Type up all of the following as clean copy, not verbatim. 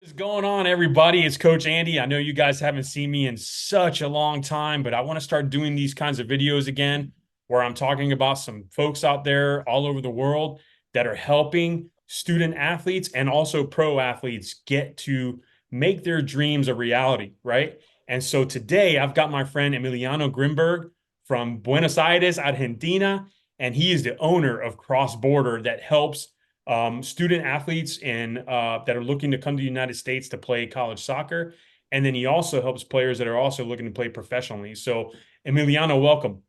What's going on, everybody? It's Coach Andy. I know you guys haven't seen me in such a long time, but I want to start doing these kinds of videos again where I'm talking about some folks out there all over the world that are helping student athletes and also pro athletes get to make their dreams a reality, right? And so today I've got my friend Emiliano Grimberg from Buenos Aires, Argentina, and he is the owner of Crossborder that helps student athletes that are looking to come to the United States to play college soccer. And then he also helps players that are also looking to play professionally. So, Emiliano, welcome.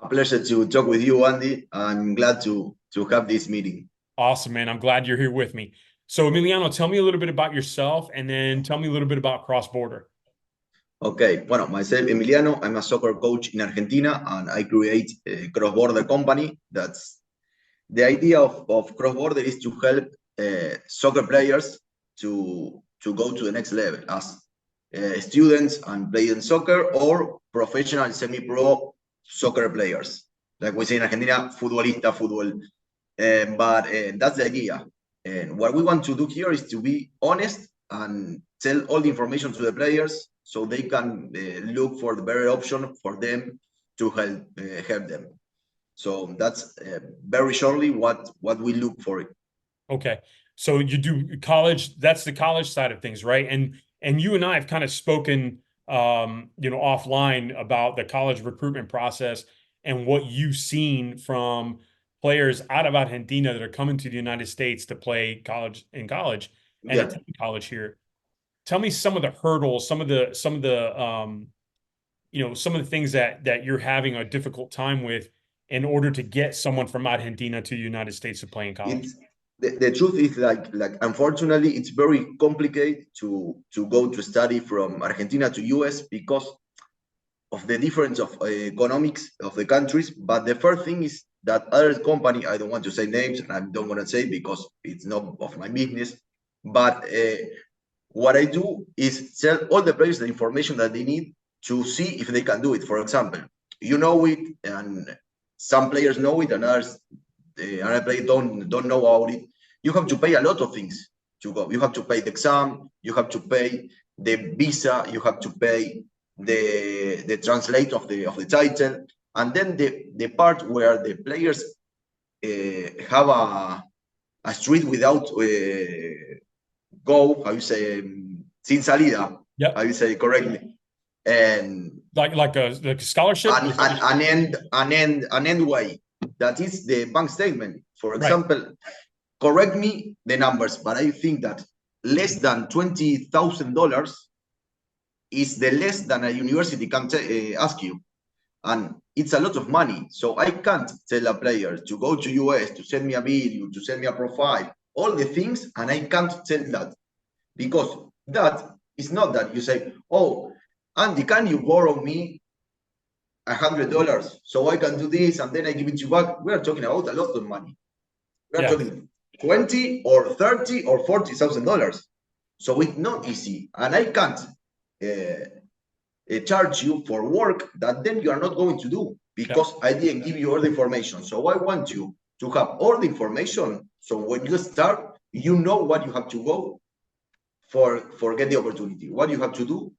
A pleasure to talk with you, Andy. I'm glad to have this meeting. Awesome, man. I'm glad you're here with me. So, Emiliano, tell me a little bit about yourself and then tell me a little bit about Cross Border. Okay, bueno, myself, Emiliano. I'm a soccer coach in Argentina, and I create a cross-border company. That's the idea of cross-border is to help soccer players to go to the next level as students and playing soccer or professional semi-pro soccer players. Like we say in Argentina, futbolista, football. But that's the idea. And what we want to do here is to be honest and tell all the information to the players so they can look for the better option for them to help them. So that's very shortly what we look for. Okay. So you do college, that's the college side of things, right? And you and I have kind of spoken offline about the college recruitment process and what you've seen from players out of Argentina that are coming to the United States to play college and Yeah, attend college here. Tell me some of the hurdles, some of the things that you're having a difficult time with in order to get someone from Argentina to the United States to play in college. it's the truth is like unfortunately it's very complicated to go to study from Argentina to US because of the difference of economics of the countries. But the first thing is that other company, I don't want to say names, and I don't want to say because it's not of my business. But what I do is tell all the players the information that they need to see if they can do it. For example, you know it, and some players know it, and others, other players don't know about it. You have to pay a lot of things to go. You have to pay the exam. You have to pay the visa. You have to pay the translate of the title, and then the part where the players have a street without go, how you say, sin salida, how Yep. you say correctly, and Like a scholarship? an end way. That is the bank statement. For Right. example, correct me the numbers, but I think that less than $20,000 is the less than a university can ask you, and it's a lot of money. So I can't tell a player to go to US to send me a video, to send me a profile, all the things, and I can't tell that because that is not that you say, oh, Andy, can you borrow me $100 so I can do this and then I give it you back? We are talking about a lot of money. We are Yeah. talking 20 or 30 or $40,000. So it's not easy, and I can't charge you for work that then you are not going to do Yeah. because I didn't give you all the information. So I want you to have all the information. So when you start, you know what you have to go for get the opportunity, what you have to do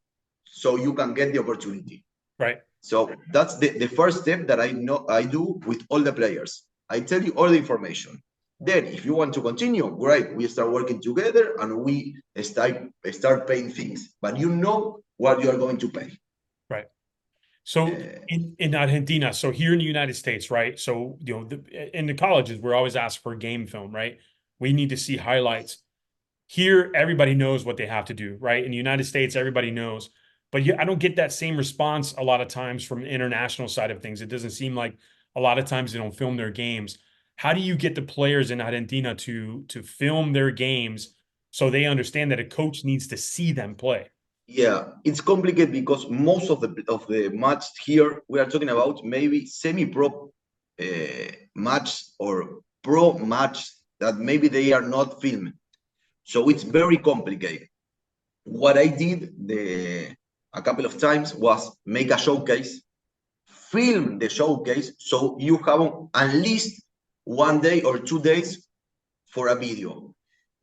so you can get the opportunity. Right. So that's the first step that I know I do with all the players. I tell you all the information. Then, if you want to continue, great. We start working together and we start paying things. But you know what you are going to pay. Right. So Uh, in Argentina, so here in the United States, right? So, in the colleges, we're always asked for game film, right? We need to see highlights. Here, everybody knows what they have to do, right? In the United States, everybody knows. But I don't get that same response a lot of times from the international side of things. It doesn't seem like a lot of times they don't film their games. How do you get the players in Argentina to film their games so they understand that a coach needs to see them play? yeah, it's complicated because most of the match here we are talking about maybe semi-pro match or pro match that maybe they are not filmed. So it's very complicated. What I did a couple of times was make a showcase, film the showcase, so you have at least 1 day or 2 days for a video.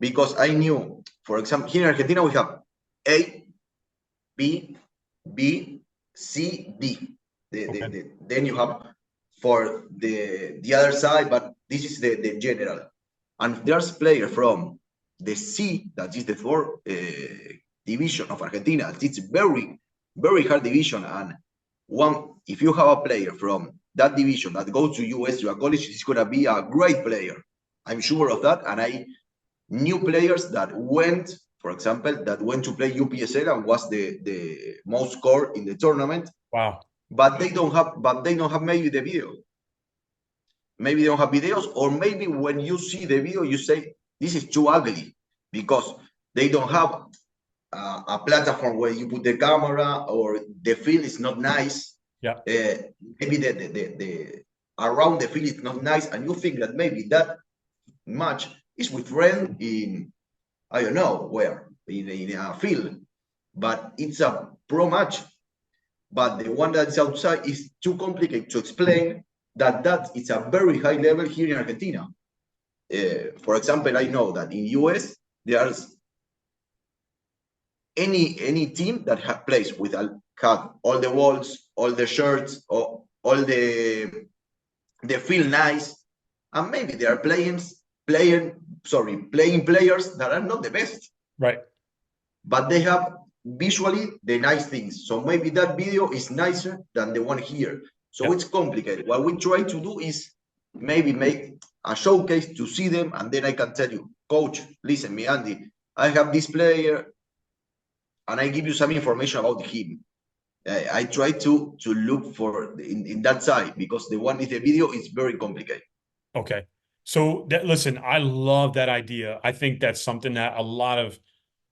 because I knew, for example, here in Argentina we have A, B, B, C, D. Then you have for the other side, but this is the general. And there's player from the C, that is the fourth division of Argentina. It's very, very hard division. And if you have a player from that division that goes to US to a college, it's gonna be a great player. I'm sure of that. And I knew players that went, for example, that went to play UPSL and was the most score in the tournament. Wow. But they don't have maybe the video. Maybe they don't have videos, or maybe when you see the video, you say, this is too ugly, because they don't have a platform where you put the camera, or the field is not nice. Yeah. Maybe the around the field is not nice, and you think that maybe that match is with friends in, I don't know where, in a field, but it's a pro match. But the one that's outside is too complicated to explain that it's a very high level here in Argentina. For example, I know that in US, there's any team that plays with have all the walls, all the shirts, all the feel nice, and maybe they are playing players that are not the best. Right. But they have visually the nice things. So maybe that video is nicer than the one here. So it's complicated. What we try to do is maybe make a showcase to see them, and then I can tell you, coach, listen, me, Andy, I have this player, and I give you some information about him. I try to look for in that side, because the one with the video is very complicated. Okay. So listen, I love that idea. I think that's something that a lot of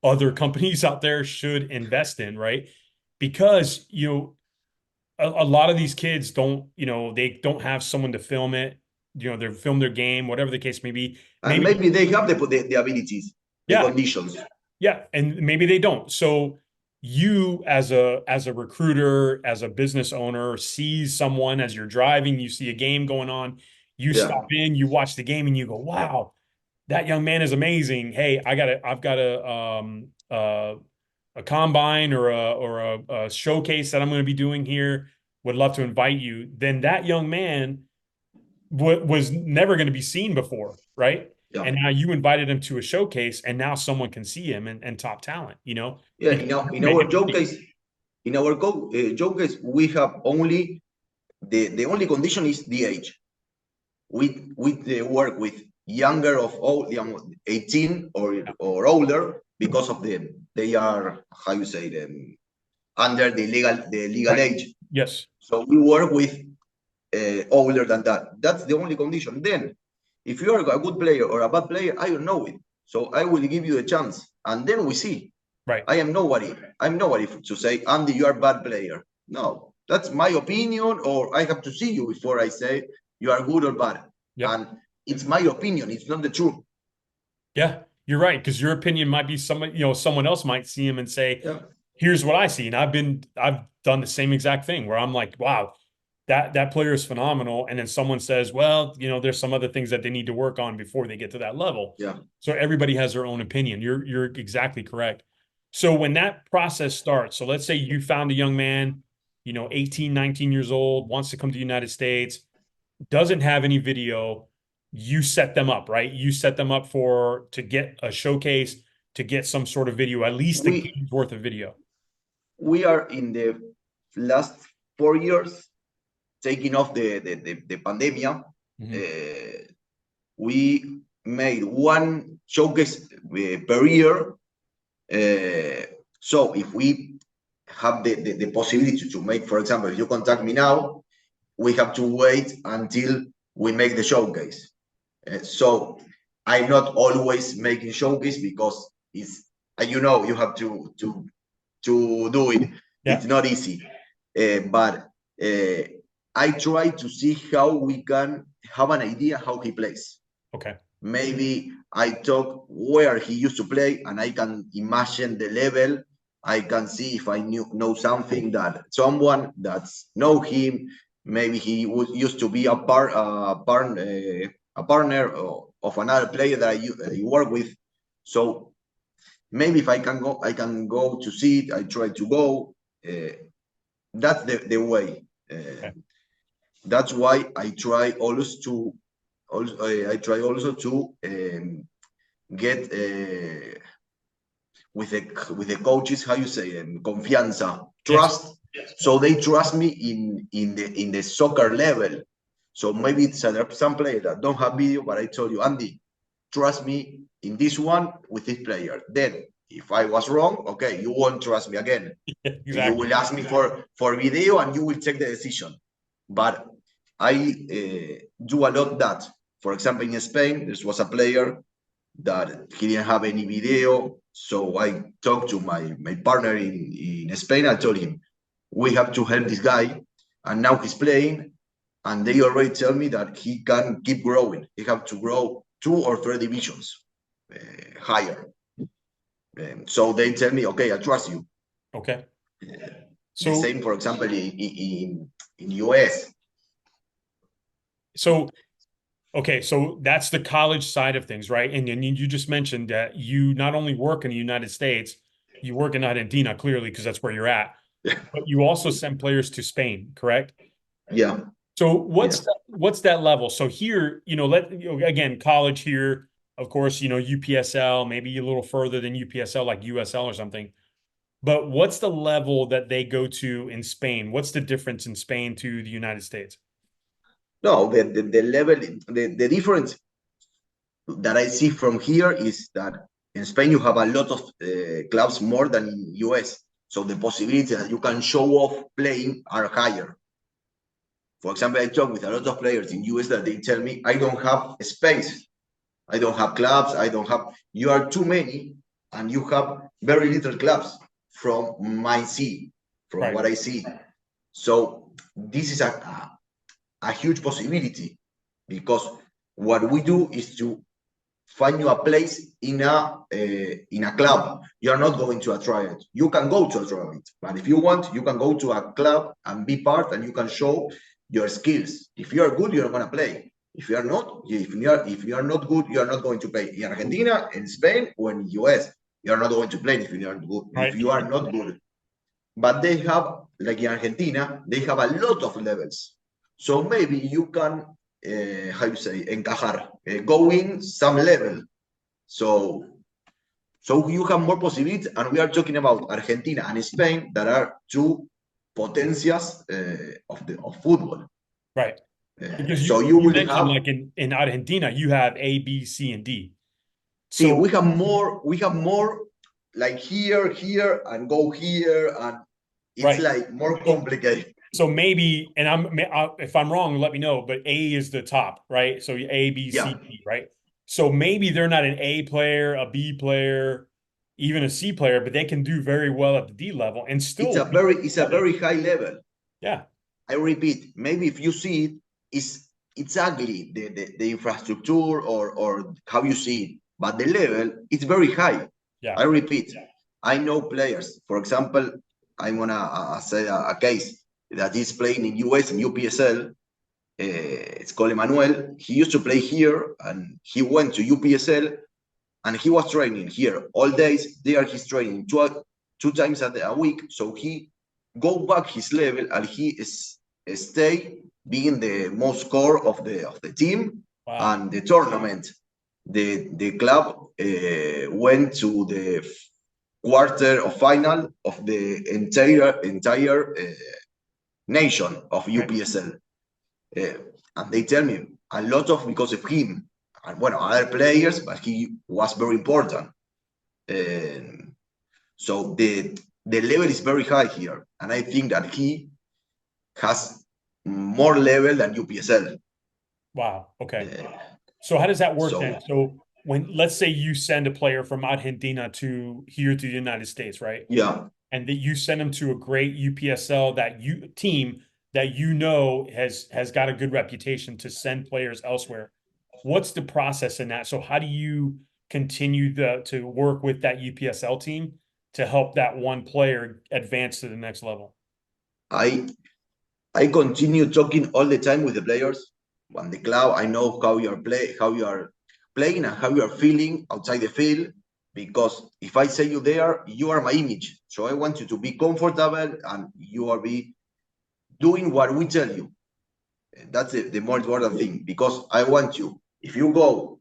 other companies out there should invest in, right? Because a lot of these kids don't, they don't have someone to film it. They film their game, whatever the case may be. And maybe they have the abilities, the conditions. Yeah, and maybe they don't. So you as a recruiter, as a business owner, sees someone as you're driving, you see a game going on, you stop in, you watch the game, and you go, wow, that young man is amazing. Hey, I've got a combine or a showcase that I'm going to be doing here. Would love to invite you. Then that young man was never going to be seen before, right? Yeah. And now you invited him to a showcase, and now someone can see him and top talent. Yeah. In our showcase, showcase, we have only the only condition is the age. We work with younger of 18 or older, because of they are, how you say them, under the legal age. Yes. So we work with older than that. That's the only condition. Then, if you are a good player or a bad player, I don't know it. So I will give you a chance, and then we see. Right. I'm nobody to say, Andy, you are a bad player. No, that's my opinion, or I have to see you before I say you are good or bad. Yep. And it's my opinion. It's not the truth. Yeah, you're right. Because your opinion might be someone else might see him and say, here's what I see. And I've done the same exact thing where I'm like, wow, that player is phenomenal. And then someone says, well, there's some other things that they need to work on before they get to that level. Yeah. So everybody has their own opinion. You're exactly correct. So when that process starts, so let's say you found a young man, 18, 19 years old, wants to come to the United States, doesn't have any video, you set them up, right? You set them up to get a showcase, to get some sort of video, at least a game's worth of video. We are in the last 4 years, taking off the pandemia. Mm-hmm. We made one showcase per year. So if we have the possibility to make, for example, if you contact me now, we have to wait until we make the showcase. So I'm not always making showcase, because it's, you have to do it. Yeah. It's not easy. But I try to see how we can have an idea how he plays. Okay. Maybe I talk where he used to play, and I can imagine the level. I can see if I know something that someone that's know him. Maybe he used to be a partner of another player that I work with. So maybe if I can go to see it. I try to go. That's the way. Okay. That's why I try always to. I try also to get with the coaches, how you say, confianza, Yes. trust. So they trust me in the soccer level. So maybe it's some player that don't have video, but I told you, Andy, trust me in this one with this player. Then if I was wrong, okay, you won't trust me again. You Exactly. will ask me for video and you will take the decision. But I do a lot that. For example, in Spain, there was a player that he didn't have any video. So I talked to my partner in Spain. I told him, we have to help this guy. And now he's playing. And they already tell me that he can keep growing. He have to grow 2 or 3 divisions higher. So they tell me, okay, I trust you. Okay. The So, same, for example, in US. so okay, so that's the college side of things, right? And then you just mentioned that you not only work in the United States, you work in Argentina, clearly, because that's where you're at, but you also send players to Spain, correct? Yeah, So yeah. what's that level? So here, again, college here, of course, UPSL, maybe a little further than UPSL, like USL or something. But what's the level that they go to in Spain? What's the difference in Spain to the United States? No, the level, the difference that I see from here is that in Spain you have a lot of clubs more than in US. So the possibilities that you can show off playing are higher. For example, I talk with a lot of players in US that they tell me, I don't have space. I don't have clubs. I don't have, you are too many and you have very little clubs from my see, from Right. what I see. So this is a huge possibility because what we do is to find you a place in a club. You are not going to a tryout. You can go to a tryout, but if you want, you can go to a club and be part, and you can show your skills. If you are good, you're going to play. If you are not, if you are not good, you are not going to play in Argentina, in Spain, or in US. You are not going to play if you are good. If Right. you are not good, but they have, like in Argentina, they have a lot of levels. So maybe you can, how you say, encajar, go in some level. So, so you have more possibilities, and we are talking about Argentina and Spain that are two potencias of football. Right. Because So you you you will mentioned have, like in Argentina, you have A, B, C, and D. see, So we have more like here, and go here, and it's right. like more So complicated. so maybe, and if I'm wrong, let me know. But A is the top, right? So A, B, Yeah, C, D, right? So maybe they're not an A player, a B player, even a C player, but they can do very well at the D level and still be it's a competitive. very high level. Yeah. I repeat, maybe if you see it, it's ugly, the infrastructure or how you see it, but the level is very high. Yeah. I repeat, I know players. For example, I'm gonna say a case that is playing in US in UPSL. It's called Emmanuel. He used to play here, and he went to UPSL, and he was training here all days. There he's training two times a week. So he go back his level, and he is stay being the most score of the team Wow. and the tournament. The club went to the quarter of final of the entire nation of Right. UPSL. Uh, and they tell me a lot of because of him and well other players, but he was very important. Um, so the level is very high here, and I think that he has more level than UPSL. Wow. Okay. Uh, So how does that work so then? So when let's say you send a player from Argentina to here to the United States, right? yeah, And that you send them to a great UPSL that you team that has got a good reputation to send players elsewhere. What's the process in that? So how do you continue to work with that UPSL team to help that one player advance to the next level? I I continue talking all the time with the players. On the club, I know how you are playing and how you are feeling outside the field. because if I say you there, you are my image. So I want you to be comfortable and you are be doing what we tell you. That's the more important thing, because I want you, if you go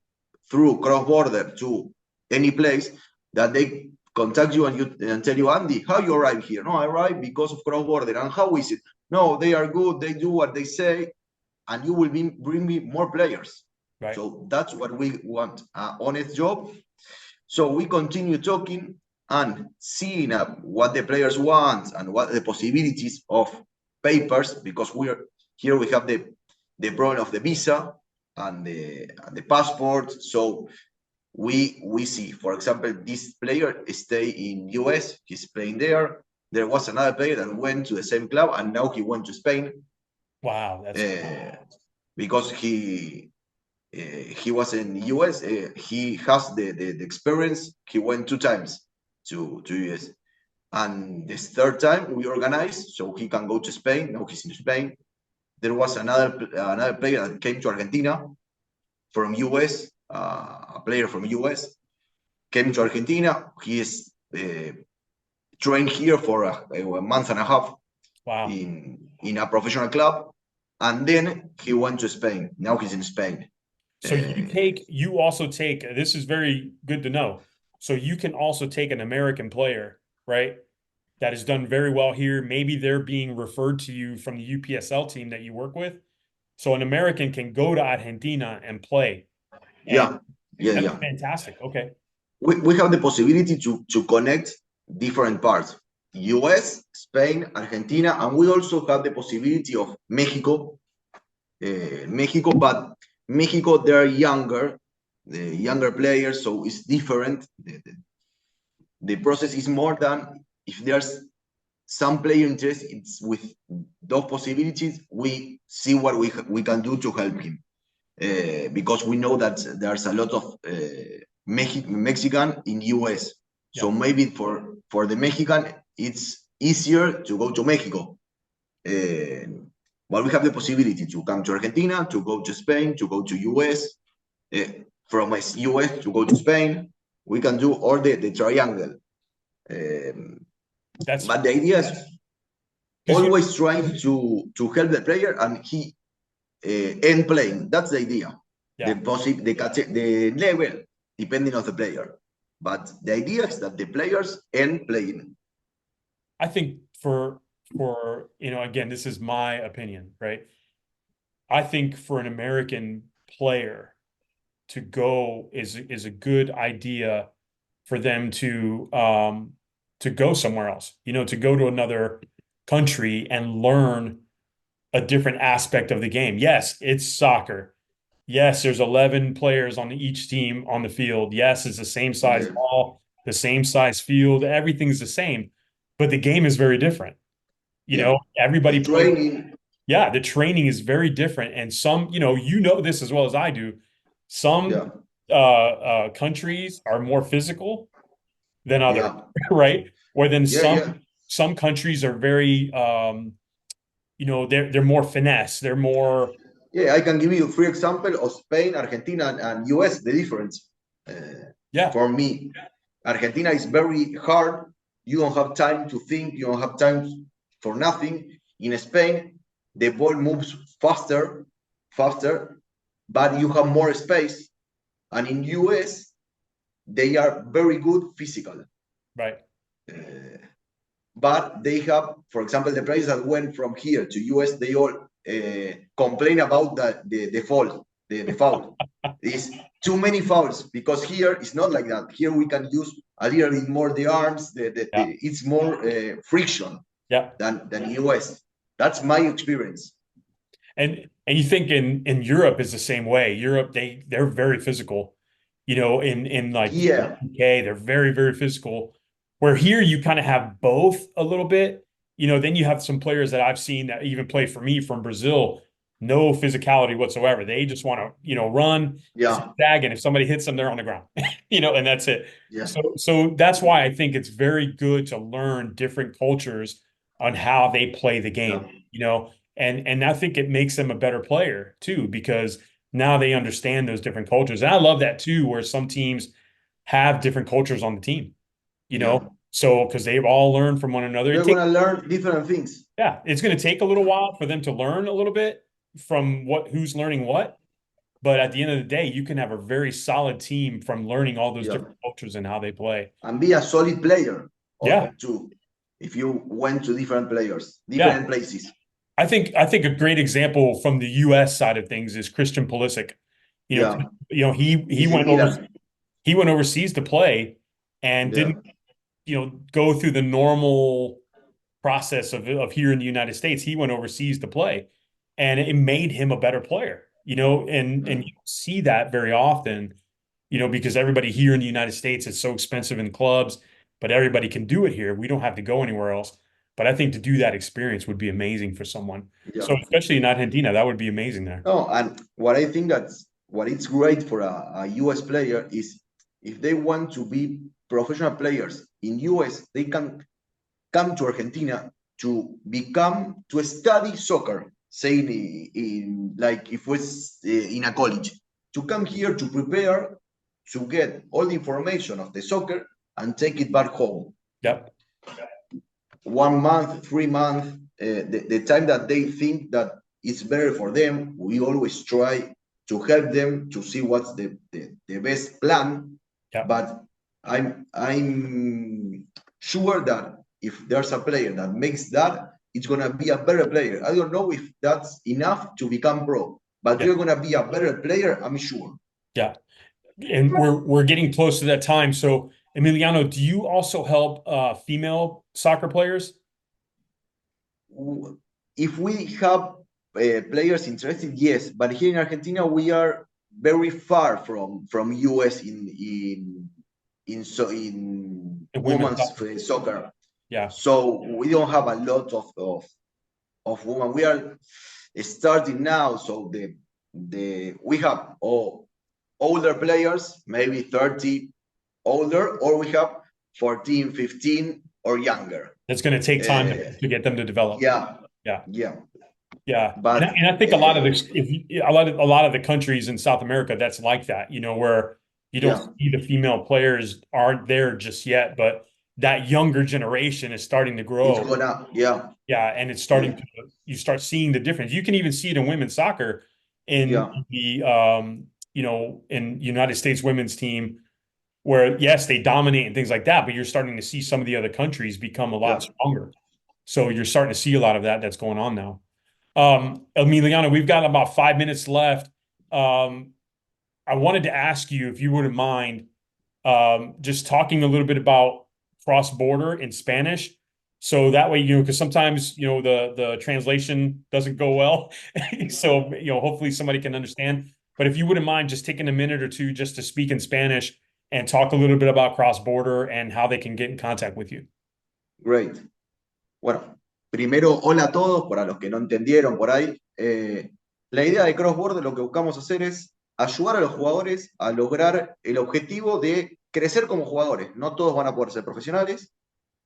through cross border to any place, that they contact you and tell you, Andy, how you arrive here? No, I arrived because of cross border. And how is it? No, they are good. They do what they say, and you will bring me more players. Right. So that's what we want, an honest job. So we continue talking and seeing what the players want and what the possibilities of papers, because we're here we have the problem of the visa and the passport. So we see, for example, this player stay in US, he's playing there. There was another player that went to the same club and now he went to Spain, Wow, that's cool. because he was in US. He has the experience. He went 2 times to US, and this third time we organized so he can go to Spain. Now he's in Spain. There was another player that came to Argentina from US. A player from US came to Argentina. He is trained here for a month and a half Wow. in a professional club, and then he went to Spain. Now he's in Spain. So you also take, this is very good to know. So you can also take an American player, right? That has done very well here. Maybe they're being referred to you from the UPSL team that you work with. So an American can go to Argentina and play. And Yeah, yeah, that's yeah. fantastic. Okay. We have the possibility to connect different parts: US, Spain, Argentina, and we also have the possibility of Mexico. Mexico, but Mexico, they're younger, the younger players, so it's different. The process is more than if there's some player interest. It's with those possibilities. We see what we can do to help him, because we know that there's a lot of Mexican in US. So Yeah. maybe for the Mexican, it's easier to go to Mexico. But we have the possibility to come to Argentina, to go to Spain, to go to US, from US to go to Spain. We can do all the triangle. That's But the idea is because you, always trying to help the player and he end playing. That's the idea. yeah, The level depending on the player. But the idea is that the players end playing. I think again, this is my opinion, right? I think for an American player to go is a good idea for them to go somewhere else, to go to another country and learn a different aspect of the game. Yes, it's soccer. Yes, there's 11 players on each team on the field. Yes, it's the same size Yeah, ball, the same size field, everything's the same, but the game is very different. yeah. Everybody The plays. training, Yeah, the training is very different. And some, you know this as well as I do. Some yeah, countries are more physical than others, yeah, right? Or then yeah, yeah. some countries are very they're more finesse. They're more. Yeah, I can give you 3 examples of Spain, Argentina, and US, the difference. Yeah, For me, Argentina is very hard. You don't have time to think, you don't have time for nothing. In Spain, the ball moves faster, but you have more space. And in US, they are very good physical. right. But they have, for example, the players that went from here to US, they all complain about the foul. The foul is too many fouls, because here it's not like that. Here we can use a little bit more the arms. Yeah, It's more friction yeah. than US. That's my experience. And you think in Europe is the same way. Europe, they're very physical. In like Yeah, UK, they're very, very physical. Where here you kind of have both a little bit. Then you have some players that I've seen that even play for me from Brazil, no physicality whatsoever. They just want to, run, yeah, zigzag, and if somebody hits them, they're on the ground. And that's it. yeah, So that's why I think it's very good to learn different cultures on how they play the yeah, game. And I think it makes them a better player too, because now they understand those different cultures. And I love that too, where some teams have different cultures on the team, you Yeah. know? So, because they've all learned from one another. It They're takes, gonna learn different things. yeah, it's going to take a little while for them to learn a little bit from who's learning what. But at the end of the day, you can have a very solid team from learning all those Yeah. different cultures and how they play. And be a solid player Yeah, too. If you went to different players, yeah. different places. I think a great example from the U.S. side of things is Christian Pulisic. You know, Yeah. he He's in went over Milan. he went overseas to play and Yeah. didn't go through the normal process of here in the United States. He went overseas to play, and it made him a better player. And Yeah. you don't see that very often. Because everybody here in the United States is so expensive in clubs, but everybody can do it here. We don't have to go anywhere else. But I think to do that experience would be amazing for someone. Yeah. So especially in Argentina, that would be amazing there. No, and what I think that's what it's great for a US player is if they want to be professional players in US, they can come to Argentina to study soccer, say in like if was in a college, to come here to prepare to get all the information of the soccer and take it back home. Yep. 1 month, 3 months, the time that they think that it's better for them, we always try to help them to see what's the best plan. Yep. But I'm sure that if there's a player that makes that, it's gonna be a better player. I don't know if that's enough to become pro, but Yep. you're gonna be a better player, I'm sure. Yeah. And we're getting close to that time. So Emiliano, do you also help female soccer players? If we have players interested, yes, but here in Argentina we are very far from US in And women's women's soccer? soccer. Yeah. So we don't have a lot of women. We are starting now, so the we have older players, maybe 30 older, or we have 14, 15 or younger. It's going to take time Uh, to get them to develop. yeah, Yeah. yeah, Yeah. And, but and I think a lot of the if you, a lot of the countries in South America that's like that, where you don't yeah, see the female players aren't there just yet, but that younger generation is starting to it's grow. gonna, yeah, Yeah, and it's starting yeah, to you start seeing the difference. You can even see it in women's soccer in yeah, the in United States women's team where yes, they dominate and things like that, but you're starting to see some of the other countries become a lot yeah. stronger. So you're starting to see a lot of that's going on now. Emiliano, we've got about 5 minutes left. Um, I wanted to ask you if you wouldn't mind just talking a little bit about cross-border in Spanish. So that way, because sometimes, the translation doesn't go well. So, hopefully somebody can understand. But if you wouldn't mind just taking a minute or two just to speak in Spanish and talk a little bit about cross-border and how they can get in contact with you. Great. Bueno, primero, hola a todos, para los que no entendieron por ahí. La idea de crossborder lo que buscamos hacer es ayudar a los jugadores a lograr el objetivo de crecer como jugadores. No todos van a poder ser profesionales,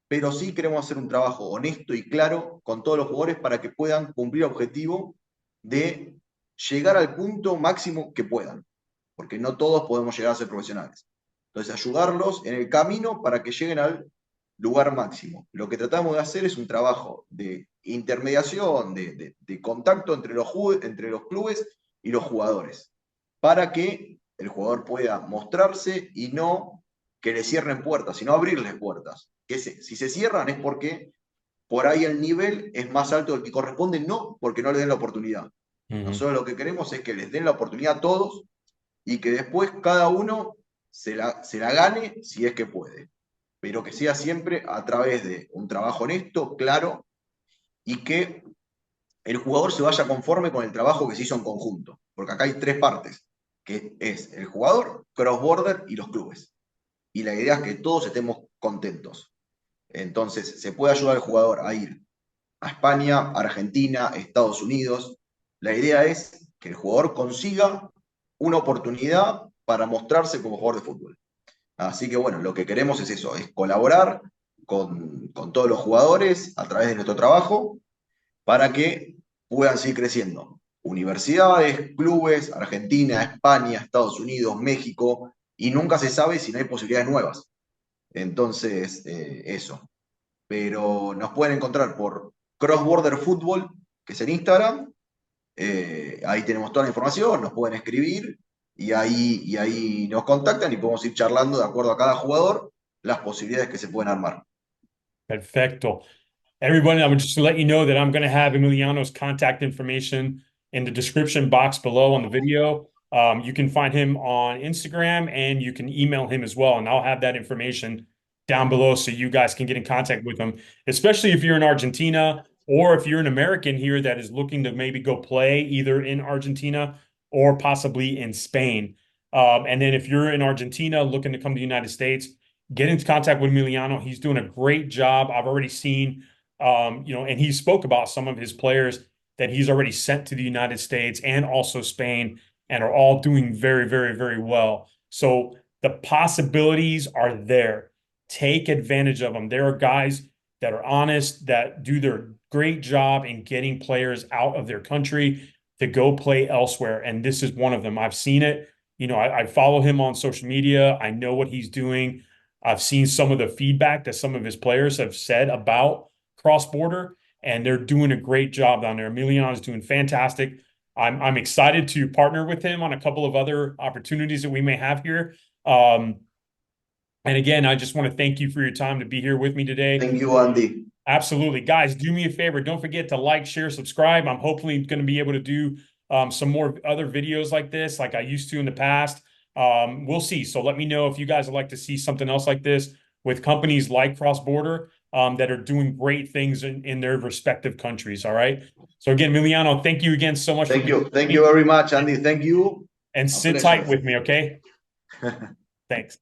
pero sí queremos hacer un trabajo honesto y claro con todos los jugadores para que puedan cumplir el objetivo de llegar al punto máximo que puedan, porque no todos podemos llegar a ser profesionales. Entonces, ayudarlos en el camino para que lleguen al lugar máximo. Lo que tratamos de hacer es un trabajo de intermediación, de contacto entre los clubes y los jugadores, para que el jugador pueda mostrarse y no que le cierren puertas, sino abrirles puertas. Que si se cierran es porque por ahí el nivel es más alto del que corresponde, no porque no le den la oportunidad. Mhm. Nosotros lo que queremos es que les den la oportunidad a todos y que después cada uno se la gane si es que puede, pero que sea siempre a través de un trabajo honesto, claro, y que el jugador se vaya conforme con el trabajo que se hizo en conjunto, porque acá hay tres partes, que es el jugador, cross-border y los clubes. Y la idea es que todos estemos contentos. Entonces, se puede ayudar al jugador a ir a España, Argentina, Estados Unidos. La idea es que el jugador consiga una oportunidad para mostrarse como jugador de fútbol. Así que bueno, lo que queremos es eso, es colaborar con todos los jugadores a través de nuestro trabajo para que puedan seguir creciendo. Universidades, clubes, Argentina, España, Estados Unidos, México, y nunca se sabe si no hay posibilidades nuevas. Entonces, eso. Pero nos pueden encontrar por crossborder futbol, que es en Instagram. Ahí tenemos toda la información, nos pueden escribir y ahí nos contactan y podemos ir charlando de acuerdo a cada jugador las posibilidades que se pueden armar. Perfecto. Everyone, I would just let you know that I'm going to have Emiliano's contact information in the description box below on the video. You can find him on Instagram and you can email him as well. And I'll have that information down below so you guys can get in contact with him, especially if you're in Argentina or if you're an American here that is looking to maybe go play either in Argentina or possibly in Spain. And then if you're in Argentina looking to come to the United States, get into contact with Emiliano. He's doing a great job. I've already seen and he spoke about some of his players that he's already sent to the United States and also Spain and are all doing very, very, very well. So the possibilities are there. Take advantage of them. There are guys that are honest, that do their great job in getting players out of their country to go play elsewhere. And this is one of them. I've seen it. I follow him on social media. I know what he's doing. I've seen some of the feedback that some of his players have said about cross-border, and they're doing a great job down there. Emiliano is doing fantastic. I'm excited to partner with him on a couple of other opportunities that we may have here. And again, I just want to thank you for your time to be here with me today. Thank you, Andy. Absolutely. Guys, do me a favor. Don't forget to like, share, subscribe. I'm hopefully going to be able to do some more other videos like this, like I used to in the past. We'll see. So let me know if you guys would like to see something else like this with companies like Cross-Border that are doing great things in their respective countries. All right. So again, Emiliano, thank you again so much for Thank being you. with Thank you me. very much, Andy. Thank you. And A sit pleasure. tight with me, okay? Thanks.